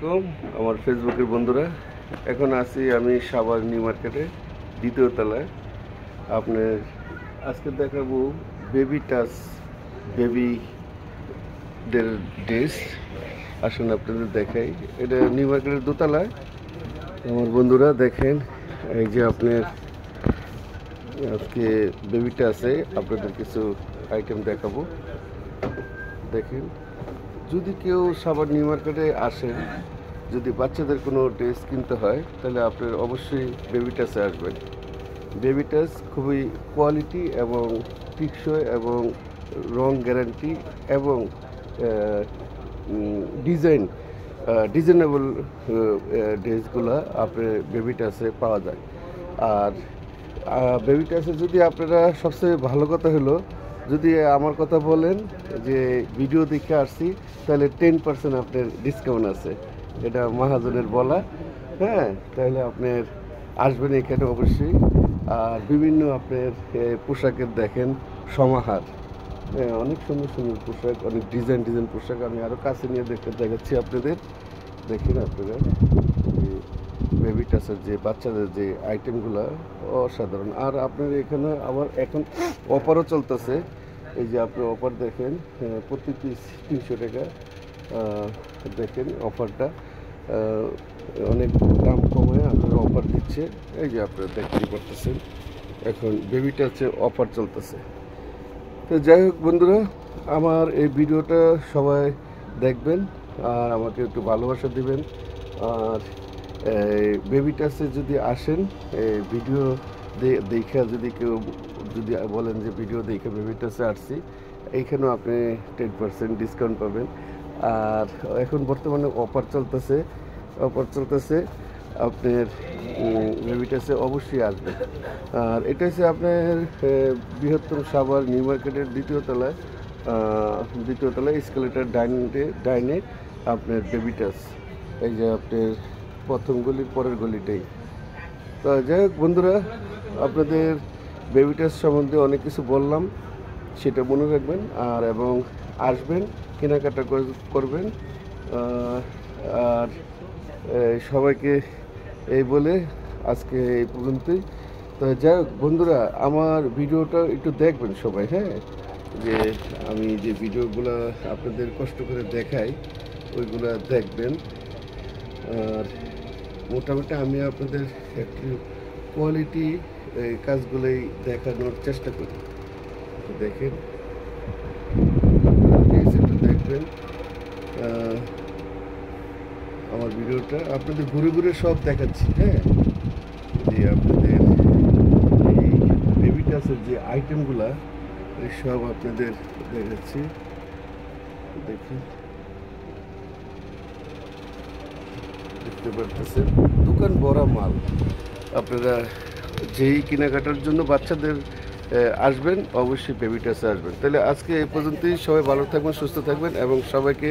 আলাইকুম আমার ফেসবুকের বন্ধুরা। এখন আছি আমি সাভার নিউ মার্কেটে দ্বিতীয় তলায়। আপনার আজকে দেখাবো বেবি টাচ বেবিদের ড্রেস। আসুন আপনাদের দেখাই। এটা নিউ মার্কেটের দোতলায়। আমার বন্ধুরা দেখেন, এই যে আপনার আজকে বেবি টাচে আপনাদের কিছু আইটেম দেখাবো। দেখেন, যদি কেউ সাভার নিউ মার্কেটে আসেন, যদি বাচ্চাদের কোনো ড্রেস কিনতে হয় তাহলে আপনার অবশ্যই বেবি টাচে আসবেন। বেবি টাচ খুবই কোয়ালিটি এবং টিকসই এবং রং গ্যারান্টি এবং ডিজাইনেবল ড্রেসগুলো আপনার বেবি টাচে পাওয়া যায়। আর বেবি টাচে যদি আপনারা সবচেয়ে ভালো কথা হলো, যদি আমার কথা বলেন যে ভিডিও দেখে আসছি, তাহলে 10% আপনার ডিসকাউন্ট আছে। এটা মহাজনের বলা। হ্যাঁ, তাহলে আপনার আসবেন এখানে অবশ্যই। আর বিভিন্ন আপনার পোশাকের দেখেন সমাহার, অনেক সুন্দর সুন্দর পোশাক, অনেক ডিজাইন পোশাক। আমি আরও কাছে নিয়ে দেখাচ্ছি আপনাদের। দেখেন আপনারা বেবি টাচের যে বাচ্চাদের যে আইটেমগুলো অসাধারণ। আর আপনার এখানে আবার এখন অফারও চলতেছে। এই যে আপনি অফার দেখেন, প্রতি পিস 300 টাকা। দেখেন অফারটা অনেক দাম কমে আপনার অফার দিচ্ছে। এই যে আপনারা দেখতে পারতেছেন, এখন বেবি টাচে অফার চলতেছে। তো যাই হোক বন্ধুরা, আমার এই ভিডিওটা সবাই দেখবেন আর আমাকে একটু ভালোবাসা দিবেন। আর বেবি টাচে যদি আসেন, ভিডিও দেখা যদি কেউ যদি বলেন যে ভিডিও দেখে বেবি টাচে আসছি, এইখানেও আপনি 10% ডিসকাউন্ট পাবেন। আর এখন বর্তমানে অফার চলতেছে আপনার বেবি টাচে অবশ্যই আসবেন। আর এটা হচ্ছে আপনার বৃহত্তম সাভার নিউ মার্কেটের দ্বিতীয় তলায় এসকেলেটার ডাইনে আপনার বেবি টাচ। এই যে আপনার প্রথম গলির পরের গলিটাই। তো যাই হোক বন্ধুরা, আপনাদের বেবি টাচ সম্বন্ধে অনেক কিছু বললাম, সেটা মনে রাখবেন। আর এবং আসবেন, কেনাকাটা করবেন। আর সবাইকে এই বলে আজকে এই পর্যন্তই। তো যাই হোক বন্ধুরা, আমার ভিডিওটা একটু দেখবেন সবাই। হ্যাঁ, যে আমি যে ভিডিওগুলো আপনাদের কষ্ট করে দেখাই ওইগুলো দেখবেন। আর মোটামুটি আমি আপনাদের একটু কোয়ালিটি কাজগুলোই দেখানোর চেষ্টা করি। দেখেন, দেখবেন আমার ভিডিওটা আপনাদের ঘুরে সব দেখাচ্ছি। হ্যাঁ, যে আপনাদের এই বেবি টাচের যে আইটেমগুলা সব আপনাদের দেখাচ্ছি। দেখেন, দেখতে পারতেছেন দোকান ভরা মাল। আপনারা যেই কেনাকাটার জন্য বাচ্চাদের আসবেন, অবশ্যই বেবি টাচে আসবেন। তাহলে আজকে এই পর্যন্তই। সবাই ভালো থাকবেন, সুস্থ থাকবেন এবং সবাইকে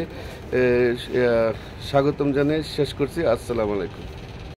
স্বাগতম জানিয়ে শেষ করছি। আসসালামু আলাইকুম।